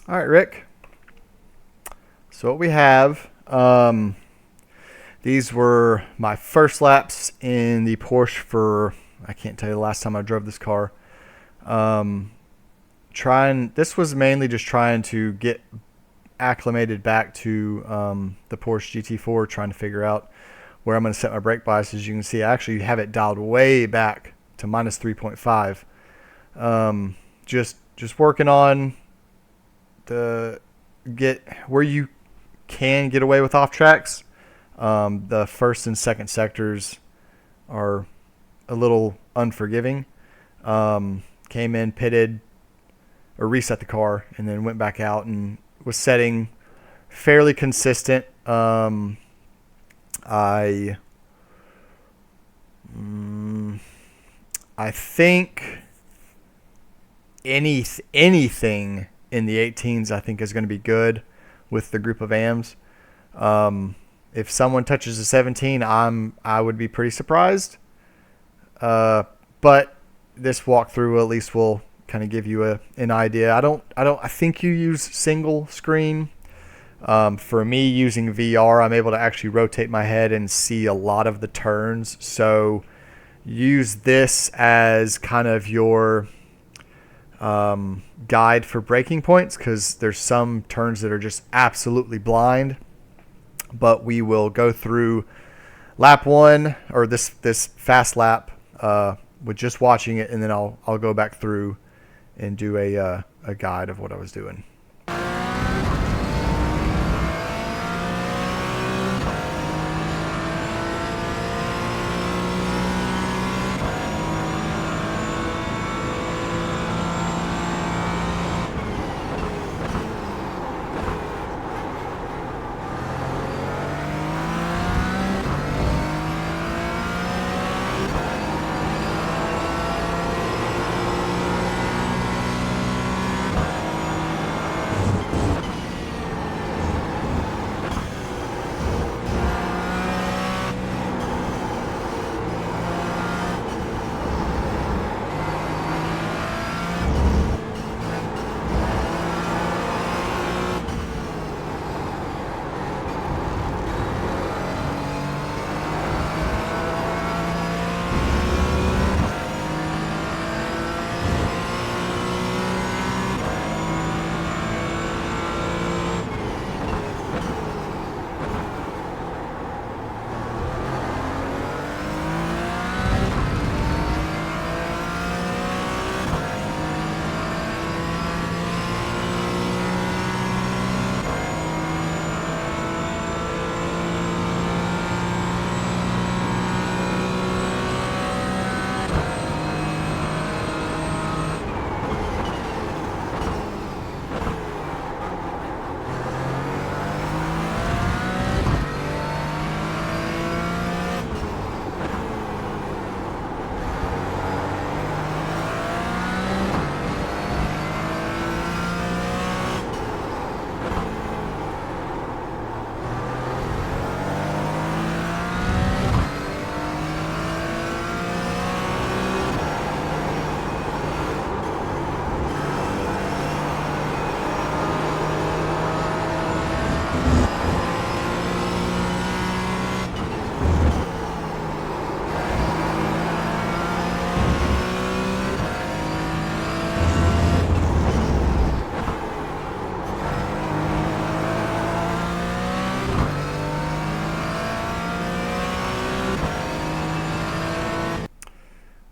All right, Rick. So what we have, these were my first laps in the Porsche for, I can't tell you the last time I drove this car. Um, this was mainly just trying to get acclimated back to the Porsche GT4, trying to figure out where I'm going to set my brake bias. As you can see, I actually have it dialed way back to minus 3.5. Just working on the get where you can get away with off tracks. The first and second sectors are a little unforgiving. Came in, pitted, or reset the car, and then went back out and was setting fairly consistent. I I think anything in the 18s I think is going to be good with the group of AMs. If someone touches a 17, I would be pretty surprised. But this walkthrough at least will kind of give you an idea. I think you use single screen. For me, using VR, I'm able to actually rotate my head and see a lot of the turns. So use this as kind of your guide for braking points, because there's some turns that are just absolutely blind. But we will go through lap one, or this fast lap, with just watching it, and then I'll go back through and do a guide of what I was doing.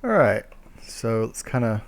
All right, so let's kind of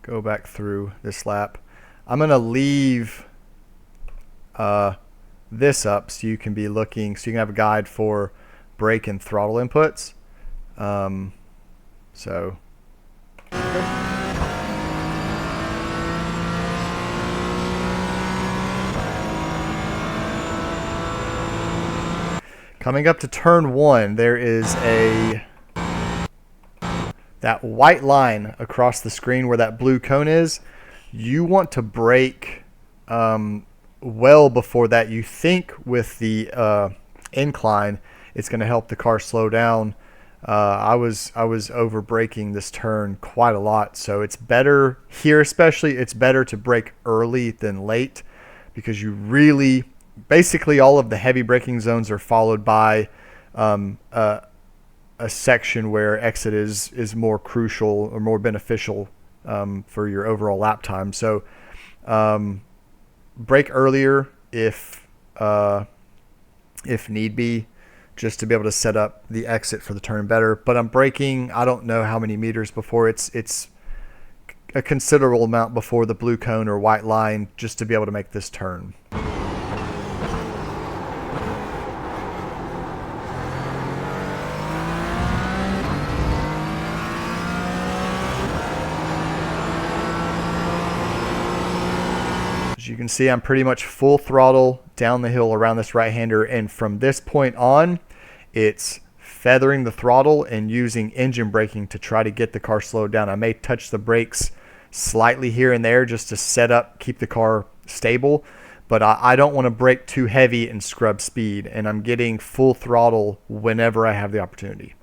go back through this lap. I'm going to leave this up so you can be looking, so you can have a guide for brake and throttle inputs. So coming up to turn one, there is that white line across the screen where that blue cone is. You want to brake well before that. You think with the incline it's going to help the car slow down. I was over braking this turn quite a lot. So it's better here, especially it's better to brake early than late, because you really basically all of the heavy braking zones are followed by a section where exit is more crucial or more beneficial for your overall lap time. So brake earlier if need be, just to be able to set up the exit for the turn better. But I'm braking, I don't know how many meters before, it's a considerable amount before the blue cone or white line, just to be able to make this turn. As you can see, I'm pretty much full throttle down the hill around this right-hander, and from this point on, it's feathering the throttle and using engine braking to try to get the car slowed down. I may touch the brakes slightly here and there just to set up, keep the car stable, but I don't want to brake too heavy and scrub speed, and I'm getting full throttle whenever I have the opportunity.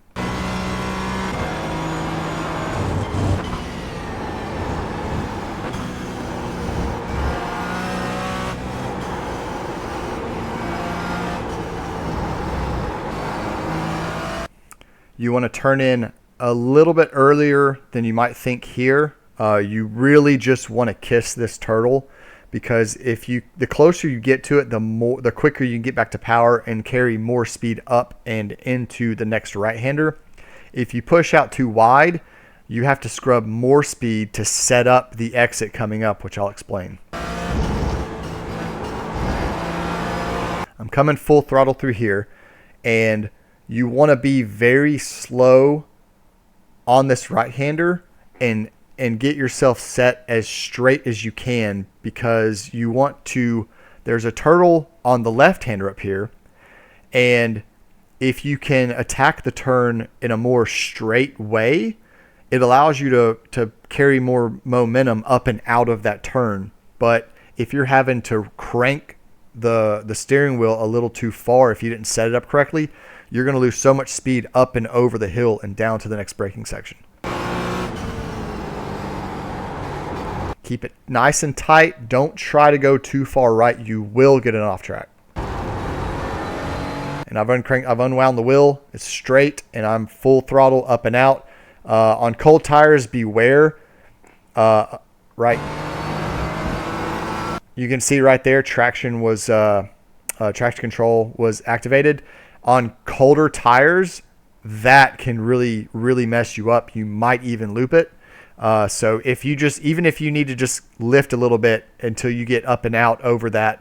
You want to turn in a little bit earlier than you might think here. You really just want to kiss this turtle, because the closer you get to it, the quicker you can get back to power and carry more speed up and into the next right-hander. If you push out too wide, you have to scrub more speed to set up the exit coming up, which I'll explain. I'm coming full throttle through here, and you want to be very slow on this right-hander and get yourself set as straight as you can, because you want to, there's a turtle on the left-hander up here, and if you can attack the turn in a more straight way, it allows you to carry more momentum up and out of that turn. But if you're having to crank the steering wheel a little too far, if you didn't set it up correctly, you're going to lose so much speed up and over the hill and down to the next braking section. Keep it nice and tight. Don't try to go too far right. You will get an off track. And I've unwound the wheel. It's straight, and I'm full throttle up and out. On cold tires, beware. Right. You can see right there, traction control was activated. On colder tires, that can really, really mess you up. You might even loop it. So even if you need to just lift a little bit until you get up and out over that,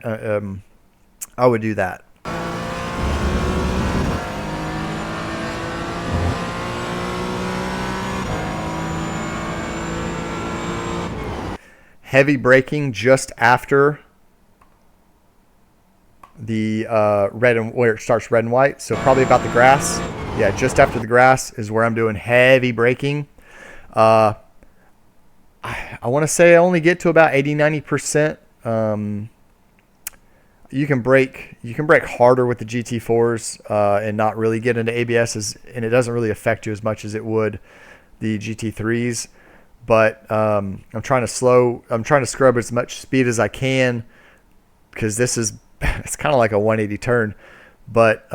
I would do that. Heavy braking just after the red and where it starts red and white, so probably about the grass. Yeah, just after the grass is where I'm doing heavy braking. I want to say I only get to about 80-90%. You can brake harder with the GT4s and not really get into ABS, and it doesn't really affect you as much as it would the GT3s. But I'm trying to scrub as much speed as I can, because it's kind of like a 180 turn. But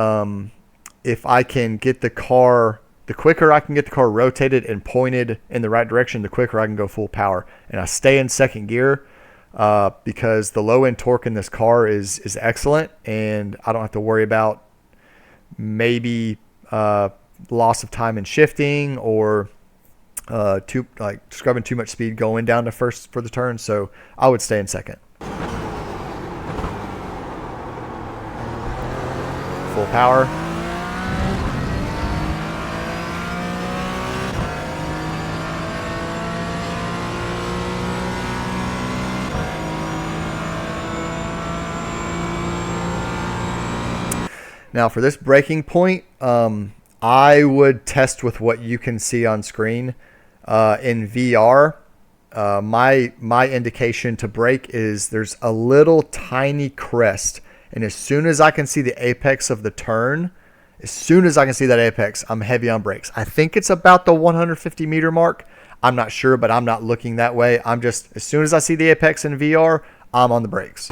if I can get the quicker I can get the car rotated and pointed in the right direction, the quicker I can go full power. And I stay in second gear because the low end torque in this car is excellent, and I don't have to worry about maybe loss of time in shifting or scrubbing too much speed going down to first for the turn. So I would stay in second. Full power. Now for this braking point, I would test with what you can see on screen. In VR, my indication to brake is there's a little tiny crest, and as soon as I can see the apex of the turn, As soon as I can see that apex, I'm heavy on brakes. I think it's about the 150 meter mark. I'm not sure, but I'm not looking that way. I'm just, as soon as I see the apex in VR, I'm on the brakes.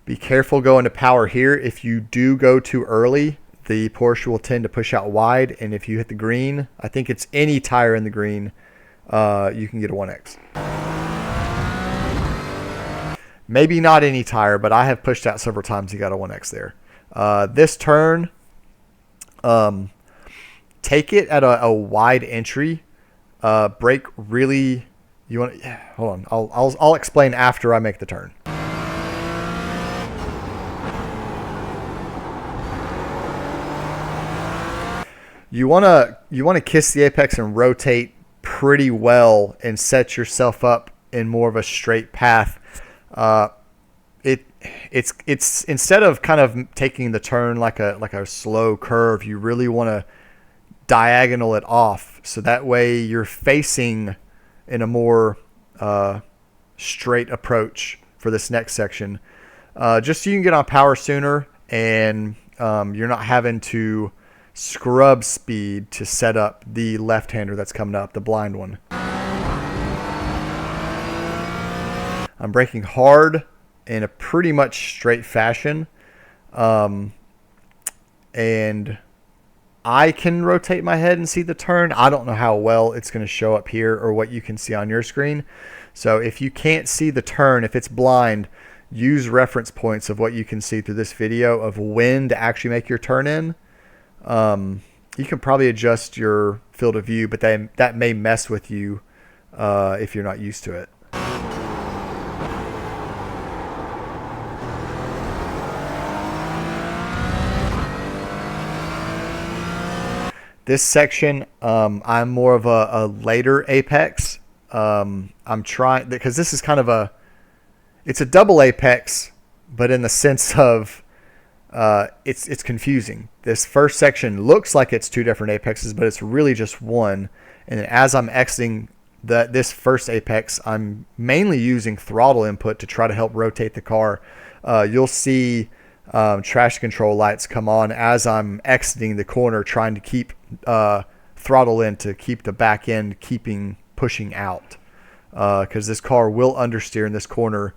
Be careful going to power here. If you do go too early, the Porsche will tend to push out wide, and if you hit the green, I think it's any tire in the green, you can get a 1X. Maybe not any tire, but I have pushed out several times and got a 1X there. This turn, take it at a wide entry. Brake really. You want? Hold on. I'll explain after I make the turn. You wanna kiss the apex and rotate pretty well and set yourself up in more of a straight path. It's instead of kind of taking the turn like a slow curve, you really want to diagonal it off, so that way you're facing in a more straight approach for this next section, just so you can get on power sooner, and you're not having to scrub speed to set up the left-hander that's coming up, the blind one. I'm braking hard in a pretty much straight fashion, and I can rotate my head and see the turn. I don't know how well it's going to show up here or what you can see on your screen. So if you can't see the turn, if it's blind, use reference points of what you can see through this video of when to actually make your turn in. You can probably adjust your field of view, but that may mess with you if you're not used to it. This section, I'm more of a later apex. I'm trying, because this is kind of it's a double apex, but in the sense of it's confusing. This first section looks like it's two different apexes, but it's really just one. And then as I'm exiting this first apex, I'm mainly using throttle input to try to help rotate the car. You'll see traction control lights come on as I'm exiting the corner, trying to keep throttle in to keep the back end pushing out, because this car will understeer in this corner.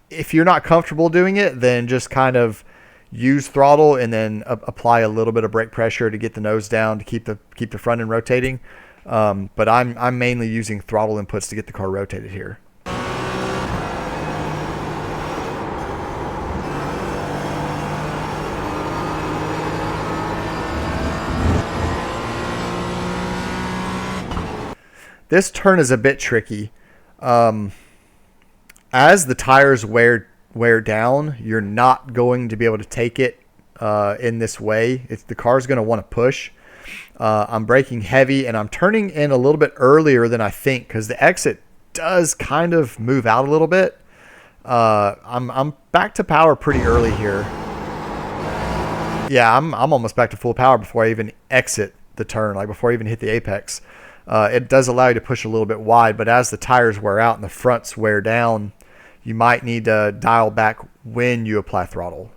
If you're not comfortable doing it, then just kind of use throttle and then apply a little bit of brake pressure to get the nose down to keep the front end rotating. But I'm mainly using throttle inputs to get the car rotated here. This turn is a bit tricky. As the tires wear down, you're not going to be able to take it in this way. The car's going to want to push. I'm braking heavy, and I'm turning in a little bit earlier than I think, because the exit does kind of move out a little bit. I'm back to power pretty early here. Yeah, I'm almost back to full power before I even exit the turn, like before I even hit the apex. It does allow you to push a little bit wide, but as the tires wear out and the fronts wear down, you might need to dial back when you apply throttle.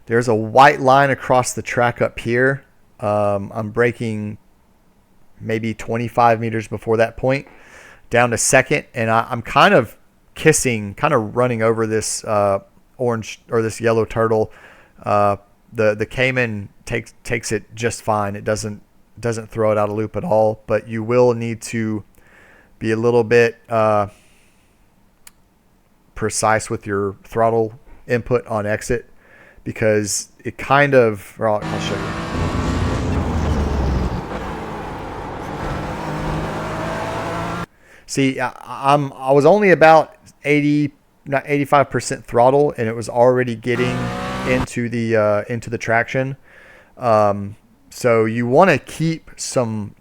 There's a white line across the track up here. I'm braking maybe 25 meters before that point, down to second, and I'm kind of running over this orange or this yellow turtle. The Cayman takes it just fine. It doesn't throw it out of loop at all, but you will need to be a little bit precise with your throttle input on exit, because it kind of, well, I'll show you. See, I was only about 85% throttle, and it was already getting into the traction. So you want to keep some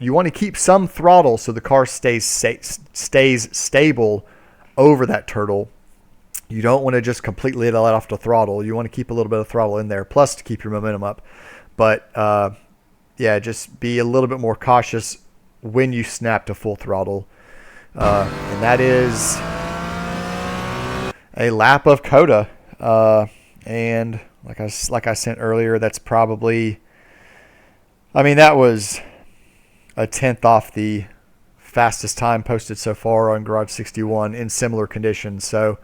throttle so the car stays stable over that turtle. You don't want to just completely let off the throttle. You want to keep a little bit of throttle in there, plus to keep your momentum up. But yeah, just be a little bit more cautious when you snap to full throttle. And that is a lap of Cota. And like I sent earlier, that's probably, I mean, that was a tenth off the fastest time posted so far on Garage 61 in similar conditions. So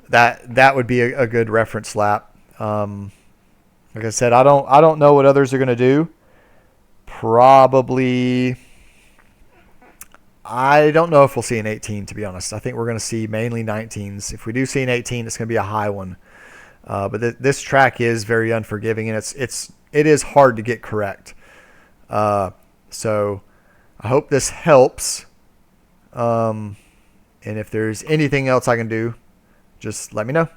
that would be a good reference lap. Like I said, I don't know what others are going to do. Probably, I don't know if we'll see an 18, to be honest. I think we're going to see mainly 19s. If we do see an 18, it's going to be a high one. But this track is very unforgiving, and it is hard to get correct. So I hope this helps. And if there's anything else I can do, just let me know.